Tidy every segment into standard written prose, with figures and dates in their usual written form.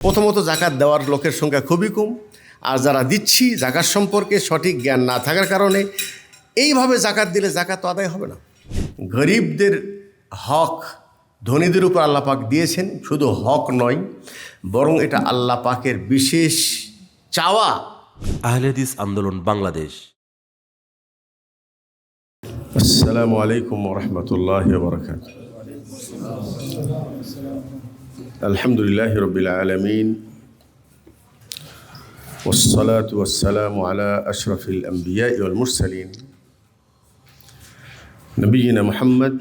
প্রথমত জাকাত দেওয়ার লোকের সংখ্যা খুবই কম, আর যারা দিচ্ছি জাকাত সম্পর্কে সঠিক জ্ঞান না থাকার কারণে এইভাবে জাকাত দিলে জাকাত তো আদায় হবে না। গরিবদের হক ধনীদের উপর আল্লাহ পাক দিয়েছেন, শুধু হক নয় বরং এটা আল্লাহ পাকের বিশেষ চাওয়া। আহলে হাদিস আন্দোলন বাংলাদেশ। আসসালামু আলাইকুম ওয়া রাহমাতুল্লাহি ওয়া বারাকাতুহু। আলহামদুলিল্লাহি রাব্বিল আলামিন ওয়াসসালাতু ওয়াসসালামু আলা আশরাফিল আমবিয়াই ওয়াল মুরসালিন নবিয়িনা মুহাম্মদ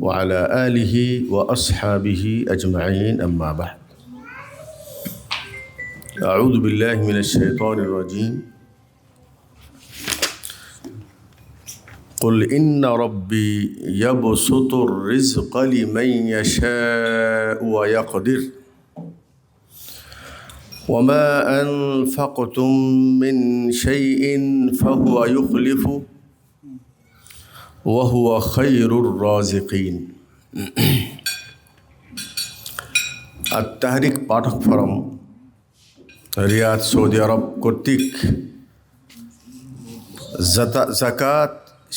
ওয়া আলা আলিহি ওয়া আসহাবিহি আজমাইন, আম্মা বা'দ। আউযু বিল্লাহি মিনাশ শাইতানির রাজীম। قل إن ربي يبسط الرزق لمن يشاء ويقدر وما أنفقتم من شيء فهو يخلفه وهو خير الرازقين। التحريك পাঠক ফোরাম, রিয়াদ, সৌদি আরব কর্তৃক জাকাত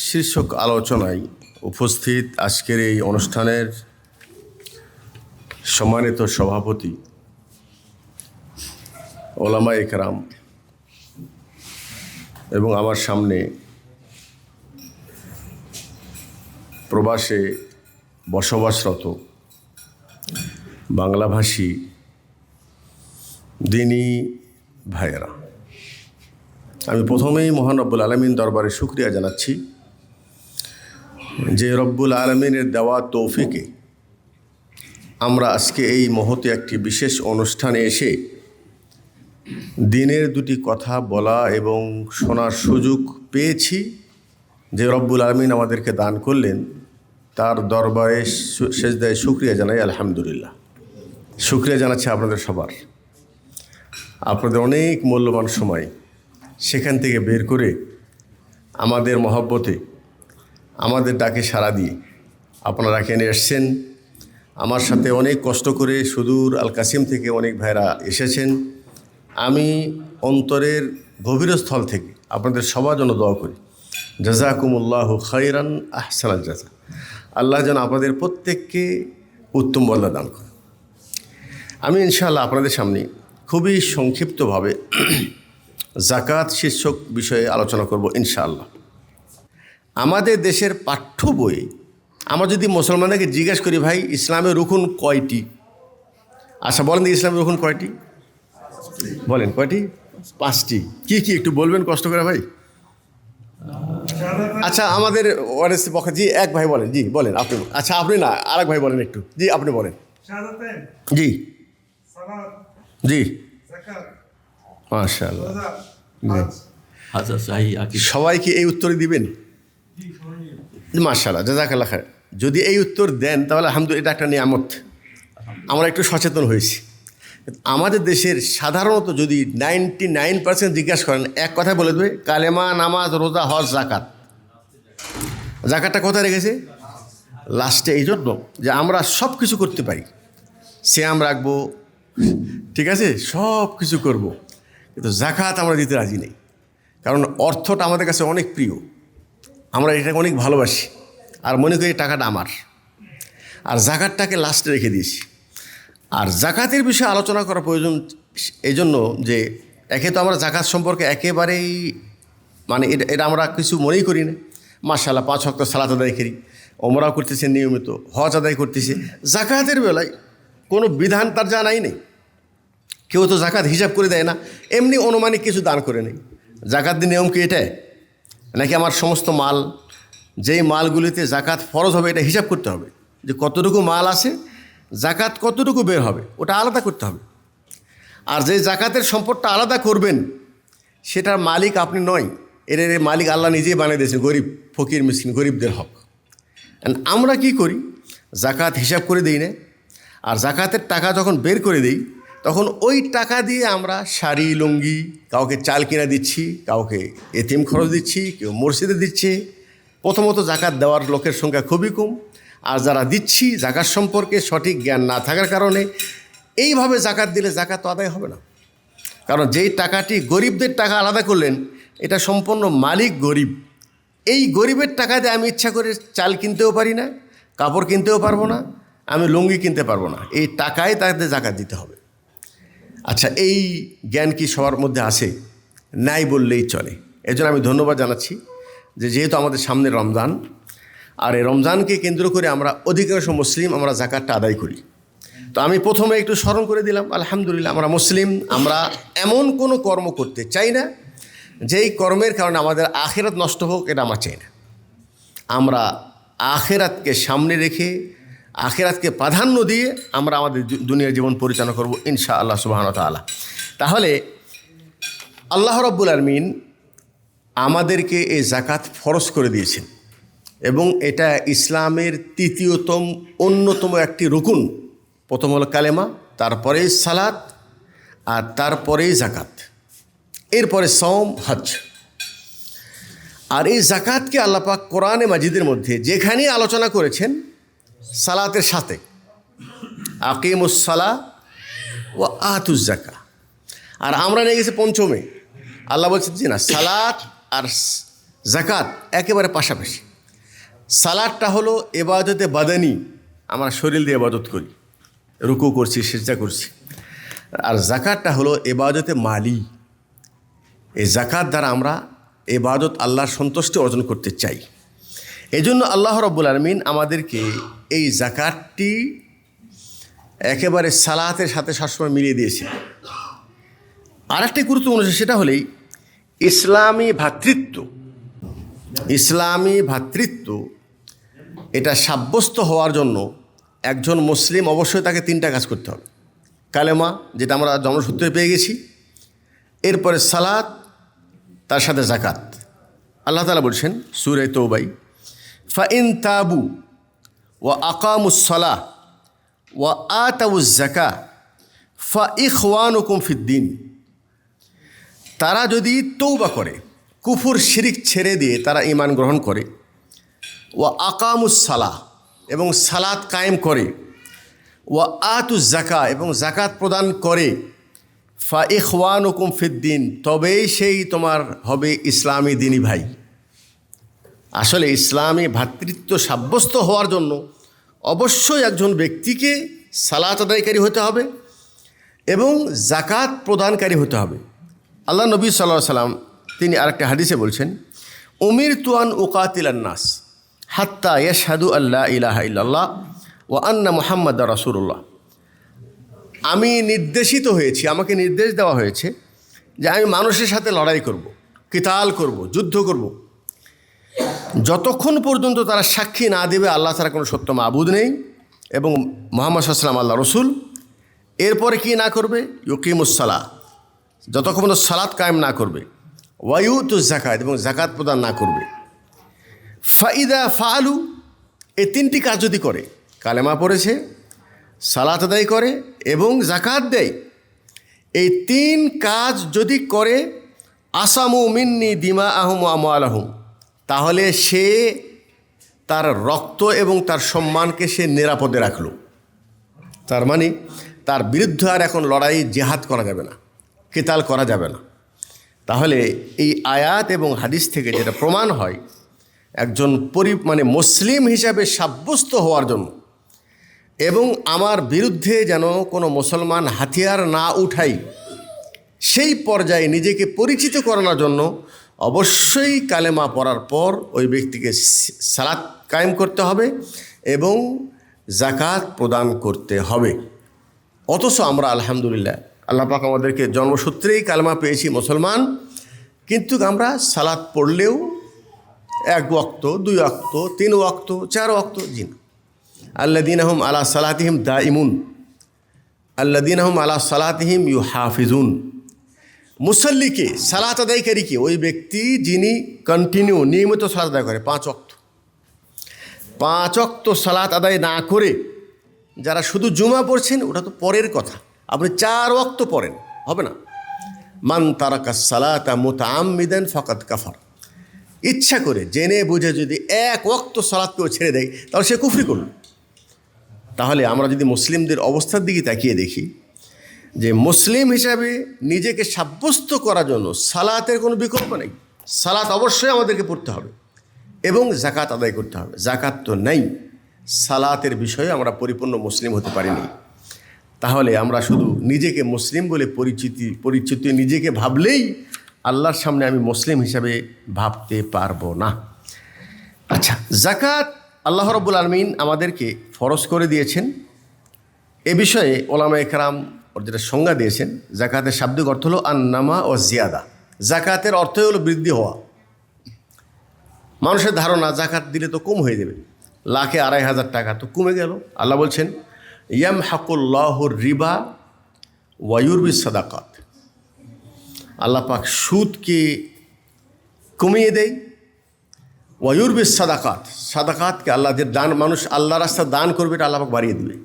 শীর্ষক আলোচনায় উপস্থিত আজকের এই অনুষ্ঠানের সম্মানিত সভাপতি ওলামায়ে কেরাম এবং আমার সামনে প্রবাসে বসবাসরত বাংলাভাষী দ্বীনী ভাইয়েরা, আমি প্রথমেই মহান রব্বুল আলামিন দরবারে শুকরিয়া জানাচ্ছি যে রব্বুল আলামিনের দেওয়া তৌফিকে আমরা আজকে এই মুহূর্তে একটি বিশেষ অনুষ্ঠানে এসে দিনের দুটি কথা বলা এবং শোনার সুযোগ পেয়েছি। যে রব্বুল আলামিন আমাদেরকে দান করলেন তার দরবারে সেজদায় শুকরিয়া জানাই আলহামদুলিল্লাহ। শুকরিয়া জানাচ্ছি আপনাদের সবার, আপনাদের অনেক মূল্যবান সময় সেখান থেকে বের করে আমাদের মহব্বতে আমাদের ডাকে সাড়া দিয়ে আপনারা এখানে এসছেন। আমার সাথে অনেক কষ্ট করে সুদূর আল কাসিম থেকে অনেক ভাইরা এসেছেন। আমি অন্তরের গভীরস্থল থেকে আপনাদের সবার জন্য দোয়া করি, জাযাকুমুল্লাহু খাইরান আহসানাল জাযা। আল্লাহ যেন আপনাদের প্রত্যেককে উত্তম বদলা দান করেন। আমি ইনশাআল্লাহ আপনাদের সামনে খুবই সংক্ষিপ্তভাবে জাকাত শীর্ষক বিষয়ে আলোচনা করব ইনশাআল্লাহ। আমাদের দেশের পাঠ্য বই আমরা যদি মুসলমানদেরকে জিজ্ঞেস করি, ভাই ইসলামের রুকুন কয়টি? আচ্ছা বলেন, ইসলামের রুকুন কয়টি? বলেন কয়টি? 5টি। কি কি একটু বলবেন কষ্ট করে ভাই? আচ্ছা আমাদের ওয়ারেসি পক্ষে জি এক ভাই বলেন, জি বলেন আপনি। আচ্ছা আপনি না, আরেক ভাই বলেন একটু, জি আপনি বলেন। জি জি মাশাআল্লাহ। সবাই কি এই উত্তরই দিবেন? মাশাআল্লাহ, জাযাকাল্লাহ খায়র। যদি এই উত্তর দেন তাহলে আলহামদুলিল্লাহ, এটা একটা নিয়ামত। আমরা একটু সচেতন হয়েছি। আমাদের দেশের সাধারণত যদি 99% জিজ্ঞাসা করেন এক কথায় বলে দেবে, কালেমা, নামাজ, রোজা, হজ, জাকাত। জাকাতটা কোথায় রেখেছে? লাস্টে। এই জন্য যে আমরা সব কিছু করতে পারি, সিয়াম রাখবো, ঠিক আছে, সব কিছু করবো, কিন্তু জাকাত আমরা দিতে রাজি নেই। কারণ অর্থটা আমাদের কাছে অনেক প্রিয়, আমরা এটাকে অনেক ভালোবাসি আর মনে করি টাকাটা আমার, আর জাকাতটাকে লাস্টে রেখে দিয়েছি। আর জাকাতের বিষয়ে আলোচনা করা প্রয়োজন এই জন্য যে একে তো আমরা জাকাত সম্পর্কে একেবারেই মানে এটা আমরা কিছু মনেই করি না। মাশাআল্লাহ 5 ওয়াক্ত সালাত আদায় করি, ওমরাও করতেছে নিয়মিত, হজ আদায় করতেছে। জাকাতের বেলায় কোনো বিধান তার জানাই নেই। কেউ তো জাকাত হিসাব করে দেয় না, এমনি অনুমানিক কিছু দান করে নেই। জাকাত দিয়ে নিয়ম কি এটাই নাকি আমার সমস্ত মাল, যেই মালগুলিতে জাকাত ফরজ হবে এটা হিসাব করতে হবে যে কতটুকু মাল আছে, জাকাত কতটুকু বের হবে, ওটা আলাদা করতে হবে। আর যে জাকাতের সম্পদটা আলাদা করবেন সেটার মালিক আপনি নয়, এর মালিক আল্লাহ নিজেই বানিয়ে দিয়েছেন, গরিব ফকির মিসকিন গরিবদের হক। আমরা কি করি, জাকাত হিসাব করে দিই না, আর জাকাতের টাকা যখন বের করে দিই তখন ওই টাকা দিয়ে আমরা শাড়ি, লুঙ্গি, কাউকে চাল কিনে দিচ্ছি, কাউকে এতিম খরচ দিচ্ছি, কেউ মসজিদে দিচ্ছে। প্রথমত জাকাত দেওয়ার লোকের সংখ্যা খুবই কম, আর যারা দিচ্ছি জাকাত সম্পর্কে সঠিক জ্ঞান না থাকার কারণে এইভাবে জাকাত দিলে জাকাত তো আদায় হবে না। কারণ যেই টাকাটি গরিবদের টাকা আলাদা করলেন, এটা সম্পূর্ণ মালিক গরিব। এই গরিবের টাকা দিয়ে আমি ইচ্ছা করে চাল কিনতেও পারি না, কাপড় কিনতেও পারবো না, আমি লুঙ্গি কিনতে পারবো না। এই টাকায় তাদের জাকাত দিতে হবে। আচ্ছা, এই জ্ঞান কি সবার মধ্যে আসে? নাই বললেই চলে। এজন্য আমি ধন্যবাদ জানাচ্ছি যে যেহেতু আমাদের সামনে রমজান, আর এই রমজানকে কেন্দ্র করে আমরা অধিকাংশ মুসলিম আমরা জাকাতটা আদায় করি। তো আমি প্রথমে একটু স্মরণ করে দিলাম, আলহামদুলিল্লাহ আমরা মুসলিম, আমরা এমন কোনো কর্ম করতে চাই না যেই কর্মের কারণে আমাদের আখিরাত নষ্ট হোক, এটা আমরা চাই না। আমরা আখিরাতকে সামনে রেখে, আখিরাতকে প্রাধান্য দিয়ে আমরা আমাদের দুনিয়ার জীবন পরিচালনা করব ইনশাআল্লাহ সুবহানাহু ওয়া তাআলা। তাহলে আল্লাহ রাব্বুল আলামিন আমাদেরকে এই জাকাত ফরজ করে দিয়েছেন এবং এটা ইসলামের তৃতীয়তম অন্যতম একটি রুকুন। প্রথম হলো কালেমা, তারপরেই সালাত, আর তারপরেই জাকাত, এরপরে সওম, হজ। আর এই জাকাতকে আল্লাহ পাক কোরআনে মাজিদের মধ্যে যেখানেই আলোচনা করেছেন সালাতের সাথে, আকিমুস সালাহ ওয়া আতুজ যাকা। আর আমরা নিয়ে গেছি পঞ্চমে, আল্লাহ বলছেন যে না, সালাত আর জাকাত একেবারে পাশাপাশি। সালাতটা হলো ইবাদতে বাদানি, আমরা শরীর দিয়ে ইবাদত করি, রুকু করছি, সিজদা করছি। আর জাকাতটা হলো ইবাদতে মালি। এই জাকাত দ্বারা আমরা ইবাদত আল্লাহর সন্তুষ্টি অর্জন করতে চাই। এজন্য আল্লাহ রাব্বুল আলামিন আমাদেরকে এই জাকাতটি একেবারে সালাতের সাথে সবসময় মিলিয়ে দিয়েছে। আর একটি গুরুত্বপূর্ণ বিষয়, সেটা হলেই ইসলামী ভ্রাতৃত্ব। ইসলামী ভ্রাতৃত্ব এটা সাব্যস্ত হওয়ার জন্য একজন মুসলিম অবশ্যই তাকে তিনটা কাজ করতে হবে। কালেমা, যেটা আমরা জন্মসূত্রে পেয়ে গেছি, এরপরে সালাত, তার সাথে জাকাত। আল্লাহ তাআলা বলছেন সূরা তাওবা, ফাইন তাবু ওয়া আকামুস সালাহ ওয়া আতাউজ যাকা ফা ইখওয়ানুকুম ফিদ্দিন। তারা যদি তৌবা করে, কুফর শিরিক ছেড়ে দিয়ে তারা ঈমান গ্রহণ করে, ওয়া আকামুস সালাহ এবং সালাত কায়েম করে, ওয়া আতুজ যাকা এবং জাকাত প্রদান করে, ফা ইখওয়ানুকুম ফিদ্দিন, তবেই সেই তোমার হবে ইসলামী দিনী ভাই। আসলে ইসলামী ভ্রাতৃত্ব সাব্যস্ত হওয়ার জন্য অবশ্যই একজন ব্যক্তিকে সালাত আদায়কারী হতে হবে এবং জাকাত প্রদানকারী হতে হবে। আল্লাহ নবী সাল্লাল্লাহু আলাইহি সাল্লাম তিনি আরেকটা হাদিসে বলছেন, উমিরতু আন উকাতিলান নাস হাত্তা ইয়াশহাদু আল্লা ইলাহা ইল্লাল্লাহ ওয়া আন্না মুহাম্মাদার রাসূলুল্লাহ। আমি নির্দেশিত হয়েছি, আমাকে নির্দেশ দেওয়া হয়েছে যে আমি মানুষের সাথে লড়াই করব, কিতাল করব, যুদ্ধ করব, যতক্ষণ পর্যন্ত তারা সাক্ষী না দেবে আল্লাহ ছাড়া কোনো সত্য মাবুদ নেই এবং মুহাম্মদ সাল্লাল্লাহু আলাইহি ওয়াসাল্লাম আল্লাহ রসুল। এরপরে কি না করবে? ইউকিমুস সালাহ, যতক্ষণ পর্যন্ত সালাত কায়েম না করবে, ওয়ায়ুতুজ যাকাত এবং জাকাত প্রদান না করবে। ফাইদা ফালু, এই তিনটি কাজ যদি করে, কালেমা পড়েছে, সালাত আদায় করে এবং জাকাত দেয়, এই তিন কাজ যদি করে, আসামু মিন্নি দিমা আহম আমওয়ালাহুম, তাহলে সে তার রক্ত এবং তার সম্মানকে সে নিরাপদে রাখল। তার মানে তার বিরুদ্ধে আর এখন লড়াই জেহাদ করা যাবে না, কিতাল করা যাবে না। তাহলে এই আয়াত এবং হাদিস থেকে যেটা প্রমাণ হয়, একজন মুসলিম হিসাবে সাব্যস্ত হওয়ার জন্য এবং আমার বিরুদ্ধে যেন কোনো মুসলমান হাতিয়ার না উঠাই, সেই পর্যায়ে নিজেকে পরিচিত করানোর জন্য অবশ্যই কালেমা পড়ার পর ওই ব্যক্তিকে সালাত কায়েম করতে হবে এবং জাকাত প্রদান করতে হবে। অথচ আমরা আলহামদুলিল্লাহ, আল্লাহ পাক আমাদেরকে জন্মসূত্রেই কালেমা পেয়েছি মুসলমান, কিন্তু আমরা সালাত পড়লেও 1 ওয়াক্ত, 2 ওয়াক্ত, 3 ওয়াক্ত, 4 ওয়াক্ত, জি না। আল্লাযীনা হুম আলা সালাতিহিম দাইমুন, আল্লাযীনা হুম আলা সালাতিহিম ইউহাফিজুন। মুসল্লিকে, সালাত আদায়কারীকে, ওই ব্যক্তি যিনি কন্টিনিউ নিয়মিত সালাত আদায় করে, 5 ওয়াক্ত, 5 ওয়াক্ত সালাত আদায় না করে যারা শুধু জুমা পড়ছেন, ওটা তো পরের কথা, আপনি 4 ওয়াক্ত পড়েন, হবে না। মান তারাকা সালাতা মুতাআম্মিদান ফাকাদ কাফার, ইচ্ছা করে জেনে বুঝে যদি 1 ওয়াক্ত সালাতকেও ছেড়ে দেয়, তাহলে সে কুফরি করল। তাহলে আমরা যদি মুসলিমদের অবস্থার দিকে তাকিয়ে দেখি, যে মুসলিম হিসাবে নিজেকে সাব্যস্ত করার জন্য সালাতের কোনো বিকল্প নেই। সালাত অবশ্যই আমাদেরকে পড়তে হবে এবং জাকাত আদায় করতে হবে। জাকাত তো নেই, সালাতের বিষয়ে আমরা পরিপূর্ণ মুসলিম হতে পারিনি। তাহলে আমরা শুধু নিজেকে মুসলিম বলে পরিচিত নিজেকে ভাবলেই আল্লাহর সামনে আমি মুসলিম হিসাবে ভাবতে পারবো না। আচ্ছা, জাকাত আল্লাহ রাব্বুল আলামিন আমাদেরকে ফরজ করে দিয়েছেন। এ বিষয়ে ওলামায়ে কেরাম ওর যেটা সংজ্ঞা দিয়েছেন, জাকাতের শাব্দিক অর্থ হলো আন্নামা ও জিয়াদা। জাকাতের অর্থই হলো বৃদ্ধি হওয়া। মানুষের ধারণা জাকাত দিলে তো কম হয়ে যাবে, লাখে 2,500 টাকা তো কমে গেল। আল্লাহ বলছেন ইয়ামহাকুল্লাহুর রিবা ওয়া ইউরবিস সাদাকাত। আল্লাহ পাক সুদকে কমিয়ে দেয়, ওয়া ইউরবিস সাদাকাত, সাদাকাতকে আল্লাহ যে দান, মানুষ আল্লাহ রাস্তা দান করবে এটা আল্লাহ পাক বাড়িয়ে দেবে।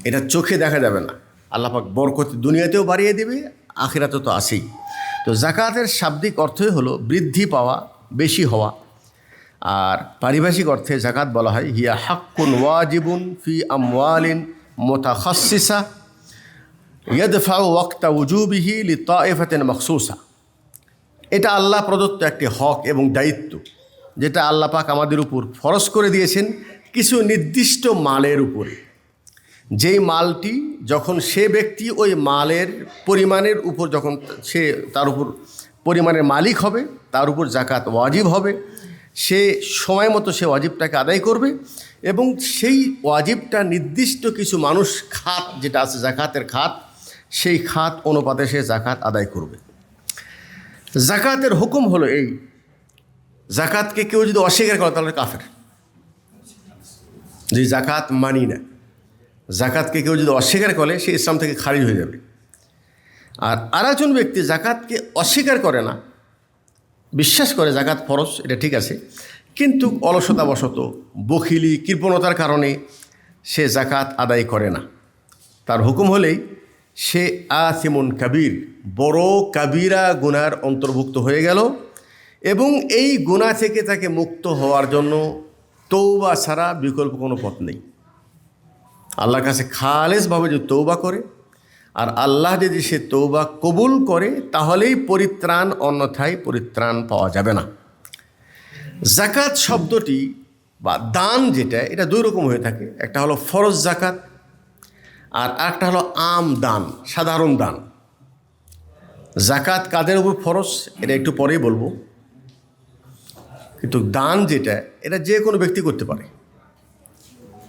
এটা চোখে দেখা যাবে না, আল্লাহ পাক বরকত দুনিয়াতেও বাড়িয়ে দেবে, আখিরাতে তো আছেই। তো জাকাতের শাব্দিক অর্থই হলো বৃদ্ধি পাওয়া, বেশি হওয়া। আর পারিভাষিক অর্থে জাকাত বলা হয় হিয়া হাক্কুন ওয়াজিবুন ফি আমওয়ালিন মুতাখাসসিসা ইয়াদফাউ ওয়াক্তা উজুবিহি লিতাইফাতিন মাখসুসা। এটা আল্লাহ প্রদত্ত একটি হক এবং দায়িত্ব, যেটা আল্লাহ পাক আমাদের উপর ফরজ করে দিয়েছেন কিছু নির্দিষ্ট মালের উপরে। যেই মালটি যখন সে ব্যক্তি ওই মালের পরিমাণের উপর যখন সে তার উপর পরিমাণের মালিক হবে, তার উপর জাকাত ওয়াজিব হবে। সে সময় মতো সে ওয়াজিবটাকে আদায় করবে এবং সেই ওয়াজিবটা নির্দিষ্ট কিছু মানুষ খাত যেটা আছে জাকাতের খাত, সেই খাত অনুপাতে সে জাকাত আদায় করবে। জাকাতের হুকুম হলো এই, জাকাতকে কেউ যদি অস্বীকার করে তাহলে কাফের। যে জাকাত মানি না, জাকাতকে কেউ যদি অস্বীকার করে সে ইসলাম থেকে খারিজ হয়ে যাবে। আর আরেকজন ব্যক্তি জাকাতকে অস্বীকার করে না, বিশ্বাস করে জাকাত ফরজ, এটা ঠিক আছে, কিন্তু অলসতাবশত বখিলি কৃপণতার কারণে সে জাকাত আদায় করে না, তার হুকুম হলেই সে আসিমুন কাবির, বড় কাবিরা গুনার অন্তর্ভুক্ত হয়ে গেল। এবং এই গুনাহ থেকে তাকে মুক্ত হওয়ার জন্য তৌবা ছাড়া বিকল্প কোনো পথ নেই। আল্লাহর কাছে খালেসভাবে যে তৌবা করে, আর আল্লাহ যদি সে তৌবা কবুল করে তাহলেই পরিত্রাণ, অন্যথায় পরিত্রাণ পাওয়া যাবে না। জাকাত শব্দটি বা দান যেটা, এটা দুই রকম হয়ে থাকে। একটা হলো ফরজ জাকাত আর একটা হলো আম দান, সাধারণ দান। জাকাত কাদের উপর ফরজ এটা একটু পরেই বলবো, কিন্তু দান যেটা এটা যে কোনো ব্যক্তি করতে পারে।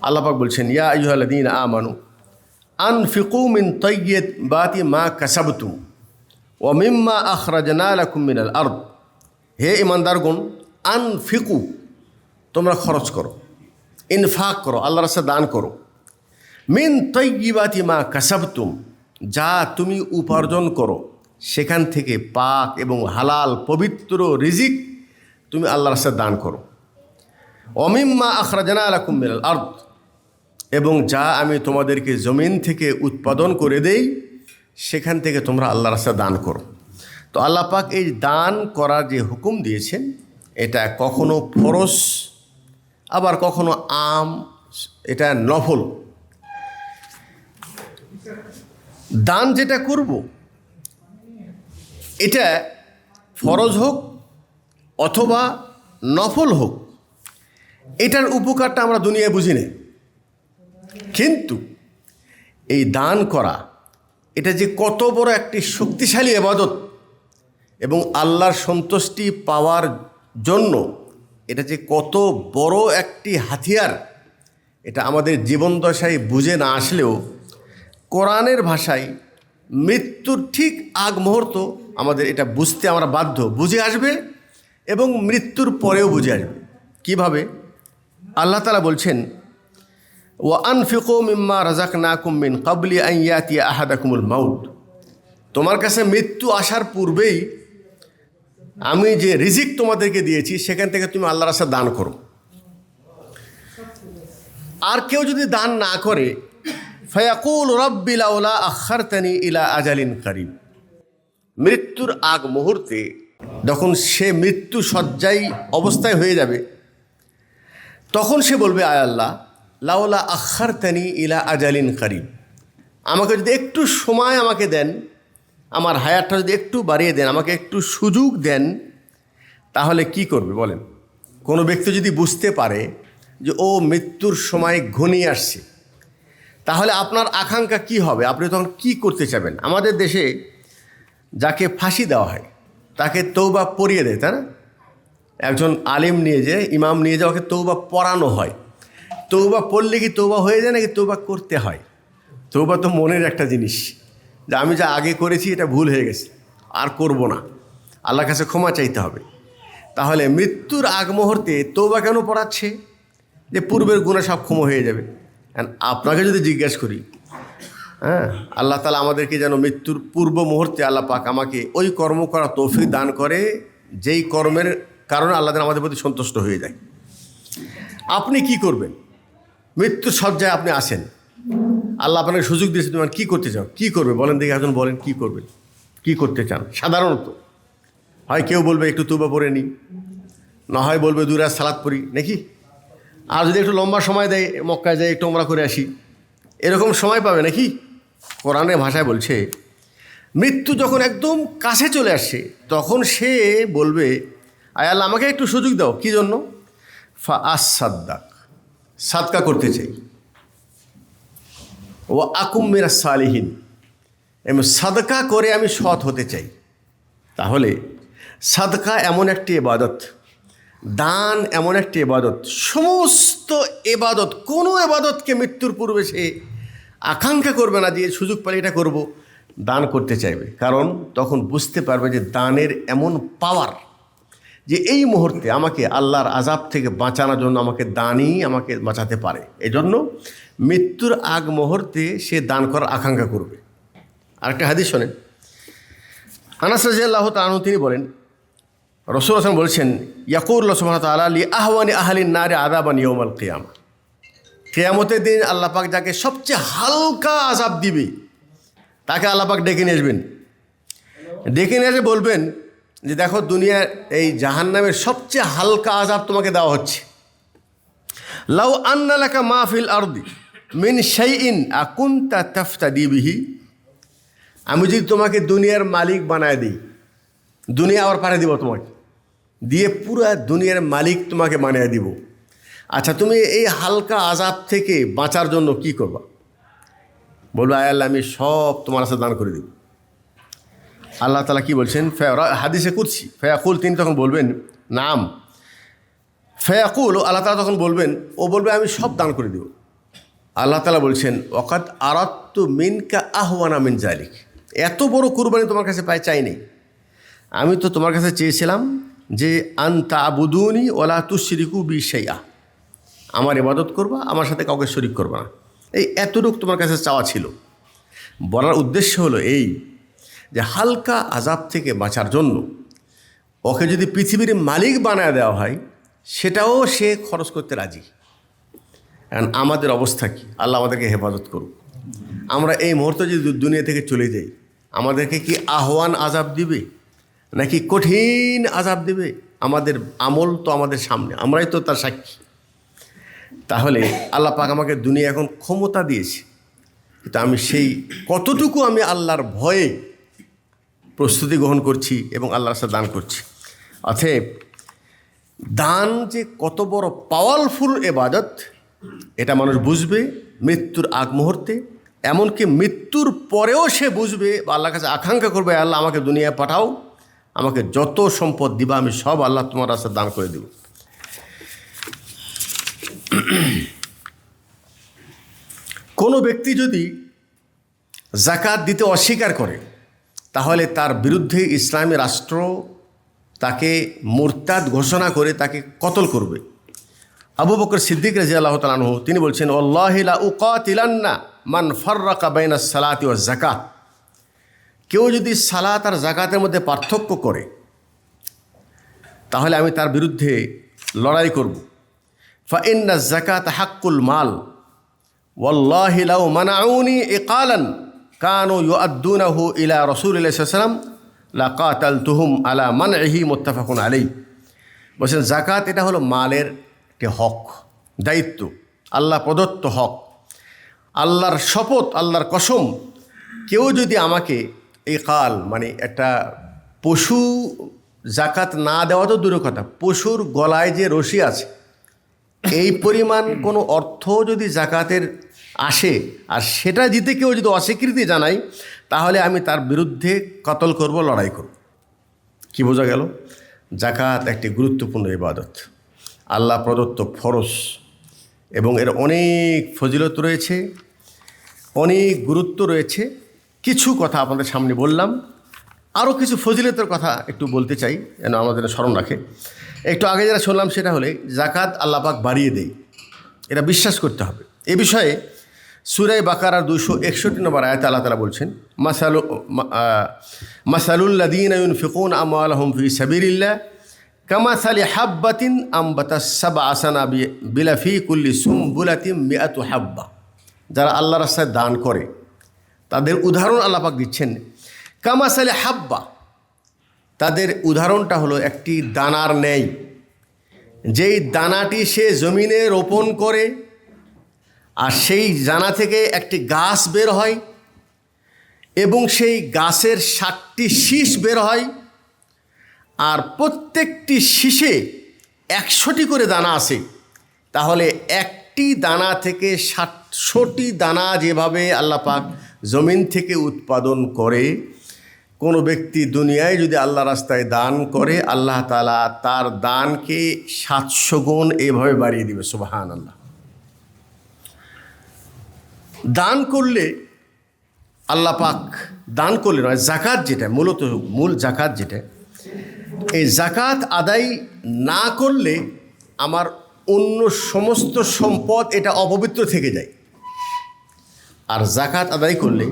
আল্লাহ পাক বলছেন ইয়া আইয়ুহাল্লাযীনা আমানু আনফিকু মিন তাইয়্যিবাতি মা কাসাবতুম ওয়া মিম্মা আখরাজনা লাকুম মিনাল আরদ। হে ঈমানদারগণ, আনফিকু, তোমরা খরচ করো, ইনফাক করো, আল্লাহর রাস্তায় দান করো। মিন তাইয়্যিবাতি মা কাসাবতুম, যা তুমি উপার্জন করো সেখান থেকে পাক এবং হালাল পবিত্র রিজিক তুমি আল্লাহর রাস্তায় দান করো। ওয়া মিম্মা আখরাজনা লাকুম মিনাল আরদ, এবং যা আমি তোমাদেরকে জমিন থেকে উৎপাদন করে দেই সেখান থেকে তোমরা আল্লাহর রাস্তায় দান করো। তো আল্লাহ পাক এই দান করার যে হুকুম দিয়েছেন এটা কখনো ফরজ আবার কখনো আম, এটা নফল। দান যেটা করব এটা ফরজ হোক অথবা নফল হোক, এটার উপকারটা আমরা দুনিয়ায় বুঝি না, কিন্তু এই দান করা এটা যে কত বড় একটি শক্তিশালী ইবাদত এবং আল্লাহর সন্তুষ্টি পাওয়ার জন্য এটা যে কত বড় একটি হাতিয়ার, এটা আমাদের জীবনদশায় বুঝে না আসলেও কোরআনের ভাষায় মৃত্যুর ঠিক আগ মুহূর্ত আমাদের এটা বুঝতে আমরা বাধ্য, বুঝে আসবে এবং মৃত্যুর পরেও বুঝে আসবে। কীভাবে? আল্লাহ তাআলা বলছেন ওয়া আনফিকু মিম্মা রাযাকনাকুম মিন ক্বাবলি আন ইয়াতিয়া আহাদাকুমুল মাউত। তোমার কাছে মৃত্যু আসার পূর্বেই আমি যে রিজিক তোমাদেরকে দিয়েছি সেখান থেকে তুমি আল্লাহর রাস্তায় দান করো। আর কেউ যদি দান না করে ফায়াকুল রাব্বি লাউলা আখারতানি ইলা আজালিন কারীব, মৃত্যুর আগ মুহূর্তে যখন সে মৃত্যু শয্যায় অবস্থায় হয়ে যাবে তখন সে বলবে আয় আল্লাহ লাউলা আখারতানি ইলা আজালিন কারীব, আমাকে যদি একটু সময় আমাকে দেন, আমার হায়াতটা যদি একটু বাড়িয়ে দেন, আমাকে একটু সুযোগ দেন, তাহলে কি করবে বলেন? কোনো ব্যক্তি যদি বুঝতে পারে যে ও মৃত্যুর সময় ঘনিয়ে আসছে, তাহলে আপনার আকাঙ্ক্ষা কি হবে? আপনি তখন কি করতে চাবেন? আমাদের দেশে যাকে ফাঁসি দেওয়া হয় তাকে তৌবা পড়িয়ে দেয়, তাই না? একজন আলিম নিয়ে যায়, ইমাম নিয়ে যায়, ওকে তৌবা পড়ানো হয়। তৌবা পড়লে কি তৌবা হয়ে যায় নাকি তৌবা করতে হয়? তৌবা তো মনের একটা জিনিস, যে আমি যা আগে করেছি এটা ভুল হয়ে গেছে, আর করব না, আল্লাহর কাছে ক্ষমা চাইতে হবে। তাহলে মৃত্যুর আগ মুহূর্তে তৌবা কেন পড়াচ্ছে? যে পূর্বের গুনাহ সব ক্ষমা হয়ে যাবে। আপনাকে যদি জিজ্ঞেস করি, হ্যাঁ, আল্লাহ তাআলা আমাদেরকে যেন মৃত্যুর পূর্ব মুহূর্তে আল্লাহ পাক আমাকে ওই কর্ম করা তৌফিক দান করে যেই কর্মের কারণে আল্লাহ তাআলা আমাদের প্রতি সন্তুষ্ট হয়ে যায়। আপনি কি করবেন? মৃত্যুর সজ্জায় আপনি আসেন, আল্লাহ আপনাকে সুযোগ দিয়েছে, তুমি কী করতে চাও? কী করবে বলেন দেখি, একজন বলেন কী করবেন, কী করতে চান? সাধারণত হয় কেউ বলবে একটু তওবা পড়ে নিই, না হয় বলবে 2 রাত সালাত পড়ি, নাকি? আর যদি একটু লম্বা সময় দেয়, মক্কায় যাই একটু ওমরা করে আসি, এরকম সময় পাবে নাকি? কোরআনের ভাষায় বলছে মৃত্যু যখন একদম কাছে চলে আসছে তখন সে বলবে, আয় আল্লাহ আমাকে একটু সুযোগ দাও। কী জন্য? সাদ্দাক, সাদকা করতে চাই, ও আকুম মিনাস সালিহিন, এবং সাদকা করে আমি সৎ হতে চাই। তাহলে সাদকা এমন একটি ইবাদত, দান এমন একটি ইবাদত, সমস্ত ইবাদত, কোনো ইবাদতকে মৃত্যুর পূর্বে সে আকাঙ্ক্ষা করবে না যে সুযোগ পেলে এটা করব, দান করতে চাইবে। কারণ তখন বুঝতে পারবে যে দানের এমন পাওয়ার যে এই মুহূর্তে আমাকে আল্লাহর আযাব থেকে বাঁচানোর জন্য আমাকে দানই আমাকে বাঁচাতে পারে। এজন্য মৃত্যুর আগ মুহূর্তে সে দান করার আকাঙ্ক্ষা করবে। আরেকটা হাদিস শোনেন, আনাস রাদিয়াল্লাহু তাআলা আনহু তিনি বলেন, রাসূল সাল্লাল্লাহু আলাইহি ওয়াসাল্লাম বলছেন, ইয়াকুলু সুবহানাহু ওয়া তাআলা লি আহওয়ানি আহলিন নারি আযাবান ইয়াউমাল কিয়ামা, কিয়ামতের দিন আল্লাহ পাক যাকে সবচেয়ে হালকা আযাব দিবে তাকে আল্লাহ পাক ডেকে নিয়ে আসবেন। ডেকে নিয়ে এসে বলবেন যে দেখো, দুনিয়ার এই জাহান্নামের সবচেয়ে হালকা আযাব তোমাকে দেওয়া হচ্ছে। লাউ আন্না লাকা মা ফিল আরদি মিন শাইইন আকুনতা তাফতাদি বিহি, আমি যদি তোমাকে দুনিয়ার মালিক বানায় দিই, দুনিয়া আবার পাঠিয়ে দিব তোমাকে, দিয়ে পুরো দুনিয়ার মালিক তোমাকে বানিয়ে দিব। আচ্ছা, তুমি এই হালকা আযাব থেকে বাঁচার জন্য কি করবা? বলবে, আয় আল্লাহ আমি সব তোমার কাছে দান করে দিব। আল্লাহ তাআলা কি বলছেন? হাদিসে কুদসি, ফায়াকুল, তিনি তখন বলবেন নাম, ফায়াকুল, আল্লাহ তাআলা তখন বলবেন, ও বলবে আমি সব দান করে দিব। আল্লাহ তাআলা বলছেন, ওয়াকাদ আরাদতু মিনকা আহওয়ানা মিন যালিক, এত বড় কুরবানি তোমার কাছে চাই নেই। আমি তো তোমার কাছে চেয়েছিলাম যে আনতা আবুদুনি ওয়ালা তুশরিকু বি শাইআ, আমার ইবাদত করবা, আমার সাথে কাউকে শরিক করবা না। এই এতটুকু তোমার কাছে চাওয়া ছিল। বলার উদ্দেশ্য হলো এই যে হালকা আযাব থেকে বাঁচার জন্য ওকে যদি পৃথিবীর মালিক বানায় দেওয়া হয়, সেটাও সে খরচ করতে রাজি। কারণ আমাদের অবস্থা কি? আল্লাহ আমাদেরকে হেফাজত করুক। আমরা এই মুহূর্তে যদি দুনিয়া থেকে চলে যাই, আমাদেরকে কি আহওয়ান আযাব দিবে নাকি কঠিন আযাব দিবে? আমাদের আমল তো আমাদের সামনে, আমরাই তো তার সাক্ষী। তাহলে আল্লাহ পাক আমাকে দুনিয়া এখন ক্ষমতা দিয়েছে, কিন্তু আমি সেই কতটুকু আমি আল্লাহর ভয়ে প্রস্তুতি গ্রহণ করছি এবং আল্লাহর সাথে দান করছি। অতএব দান যে কত বড় পাওয়ারফুল ইবাদত, এটা মানুষ বুঝবে মৃত্যুর আগ মুহূর্তে, এমনকি মৃত্যুর পরেও সে বুঝবে বা আল্লাহর কাছে আকাঙ্ক্ষা করবে, আল্লাহ আমাকে দুনিয়ায় পাঠাও, আমাকে যত সম্পদ দিবা আমি সব আল্লাহ তোমার রাস্তায় দান করে দেব। কোনো ব্যক্তি যদি যাকাত দিতে অস্বীকার করে, তাহলে তার বিরুদ্ধে ইসলামী রাষ্ট্র তাকে মুরতাদ ঘোষণা করে তাকে কতল করবে। আবু বকর সিদ্দিক রাদিয়াল্লাহু তাআলা আনহু তিনি বলছেন, ওয়াল্লাহি লা উকাতিলান্না মান ফাররাকা বাইনাস সালাতি ওয়াজ যাকাত, কেউ যদি সালাত আর যাকাতের মধ্যে পার্থক্য করে তাহলে আমি তার বিরুদ্ধে লড়াই করব। ফা ইন্নাজ যাকাতা হাক্কুল মাল ওয়াল্লাহি লাউ মানাউনি ইকালান কানু ইউআদ্দুনাহু ইলা রাসূলিল্লাহি সাল্লাল্লাহু আলাইহি ওয়াসাল্লাম লাকাতালতুহুম আলা মানইহি মুত্তাফাকুন আলাইহি। বলছেন যাকাত এটা হলো মালের একটি হক, দায়িত্ব, আল্লাহ প্রদত্ত হক। আল্লাহর শপথ, আল্লাহর কসম, কেউ যদি আমাকে এই কাল মানে একটা পশু জাকাত না দেওয়া তো দূরের কথা, পশুর গলায় যে রশি আছে এই পরিমাণ কোনো অর্থ যদি জাকাতের আসে আর সেটা দিতে কেউ যদি অস্বীকৃতি জানায়, তাহলে আমি তার বিরুদ্ধে কতল করব, লড়াই করব। কি বোঝা গেল? জাকাত একটি গুরুত্বপূর্ণ ইবাদত, আল্লাহ প্রদত্ত ফরজ, এবং এর অনেক ফজিলত রয়েছে, অনেক গুরুত্ব রয়েছে। কিছু কথা আপনাদের সামনে বললাম, আরও কিছু ফজিলতের কথা একটু বলতে চাই যেন আমাদের স্মরণ রাখে। একটু আগে যেটা শুনলাম সেটা হলে জাকাত আল্লাহ পাক বাড়িয়ে দেয়, এটা বিশ্বাস করতে হবে। এ বিষয়ে সূরা বাকারার 261 নম্বর আয়াতে আল্লাহ তাআলা বলছেন, মাসালুল্লাযীনা ইউনফিকুনা আমওয়ালাহুম ফী সাবিলিল্লাহ কামাসালি হাব্বাতিন আমবাতাস সাবআ সানাবিলা ফী কুল্লি সুমবুলাতিন মিআতু হাব্বা। যারা আল্লাহর রাস্তায় দান করে তাদের উদাহরণ আল্লাহ পাক দিচ্ছেন কামাসালি হাব্বা। তাদের উদাহরণটা হলো একটি দানার ন্যায়, যেই দানাটি সে জমিনে রোপণ করে আর সেই দানা থেকে একটি গাছ বের হয় এবং সেই গাছের 60টি শীষ বের হয়, আর প্রত্যেকটি শীষে 100টি করে দানা আছে। তাহলে একটি দানা থেকে 700টি দানা যেভাবে আল্লাহ পাক জমিন থেকে উৎপাদন করে, কোনো ব্যক্তি দুনিয়ায় যদি আল্লাহ রাস্তায় দান করে আল্লাহ তাআলা তার দানকে 700 গুণ এভাবে বাড়িয়ে দিবে। সুবহানাল্লাহ। দান করলে আল্লাহ পাক, দান করলে নয়, জাকাত যেটা মূলত মূল জাকাত যেটা, এই জাকাত আদায় না করলে আমার অন্য সমস্ত সম্পদ এটা অপবিত্র থেকে যায়, আর জাকাত আদায় করলে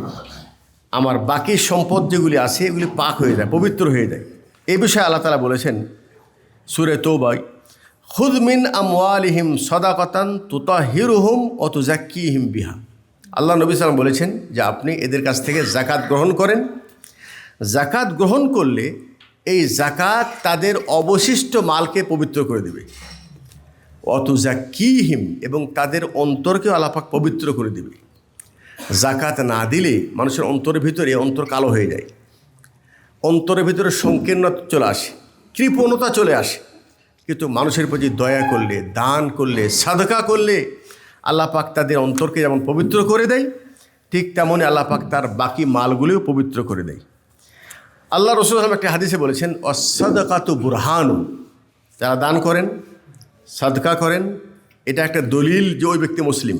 আমার বাকি সম্পদ যেগুলি আছে এগুলি পাক হয়ে যায়, পবিত্র হয়ে যায়। এই বিষয়ে আল্লাহ তাআলা বলেছেন সূরা তৌবায়, খুয মিন আমওয়ালিহিম সাদাকাতান তুতাহহিরুহুম ওয়া তুযাক্কিহিম বিহা। আল্লাহ নবী সাল্লাল্লাহু আলাইহি ওয়াসাল্লাম বলেছেন যে আপনি এদের কাছ থেকে জাকাত গ্রহণ করেন। জাকাত গ্রহণ করলে এই জাকাত তাদের অবশিষ্ট মালকে পবিত্র করে দেবে। ওয়া তুযাক্কিহিম, এবং তাদের অন্তরকেও আল্লাহ পাক পবিত্র করে দেবে। জাকাত না দিলে মানুষের অন্তরের ভিতরে অন্তর কালো হয়ে যায়, অন্তরের ভিতরে সংকীর্ণতা চলে আসে, কৃপণতা চলে আসে। কিন্তু মানুষের প্রতি দয়া করলে, দান করলে, সাদকা করলে আল্লাহ পাক তাদের অন্তরকে যেমন পবিত্র করে দেয়, ঠিক তেমনই আল্লাহ পাক তার বাকি মালগুলিও পবিত্র করে দেয়। আল্লাহ রাসূল সাল্লাল্লাহু আলাইহি ওয়াসাল্লাম একটা হাদিসে বলেছেন, অস-সাদাকাতু বুরহানুন। যারা দান করেন, সাদকা করেন, এটা একটা দলিল যে ওই ব্যক্তি মুসলিম।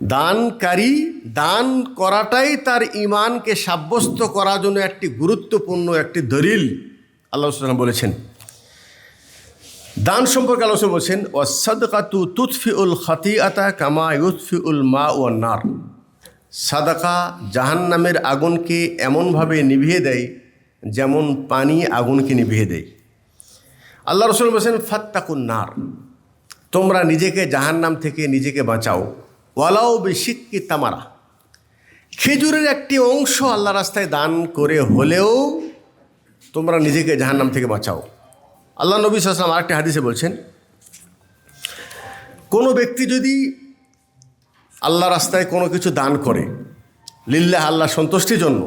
দানকারী দান করাটাই তার ঈমানকে সাব্যস্ত করার জন্য একটি গুরুত্বপূর্ণ একটি দলিল। আল্লাহ রাসূল সাল্লাল্লাহু আলাইহি ওয়াসাল্লাম বলেছেন, দান সম্পর্কে আল্লাহ রাসূল বলেছেন, ওয়াস-সাদকাতু তুতফিউল খাতিআতা কামা ইউতফিউল মা ওয়ান নার। সাদাকা জাহান্নামের আগুনকে এমনভাবে নিভিয়ে দেয় যেমন পানি আগুনকে নিভিয়ে দেয়। আল্লাহ রাসূল বলেছেন, ফাত্তাকুন নার, তোমরা নিজেকে জাহান্নাম থেকে নিজেকে বাঁচাও, ওয়ালাউ বিশিক্কি তামারা। খেজুরের একটি অংশ আল্লাহ রাস্তায় দান করে হলেও তোমরা নিজেকে জাহান্নাম থেকে বাঁচাও। আল্লাহ নবী সাল্লাল্লাহু আলাইহি ওয়াসাল্লাম আরেকটি হাদিসে বলছেন, কোনো ব্যক্তি যদি আল্লাহ রাস্তায় কোনো কিছু দান করে লিল্লাহ, আল্লাহ সন্তুষ্টির জন্য,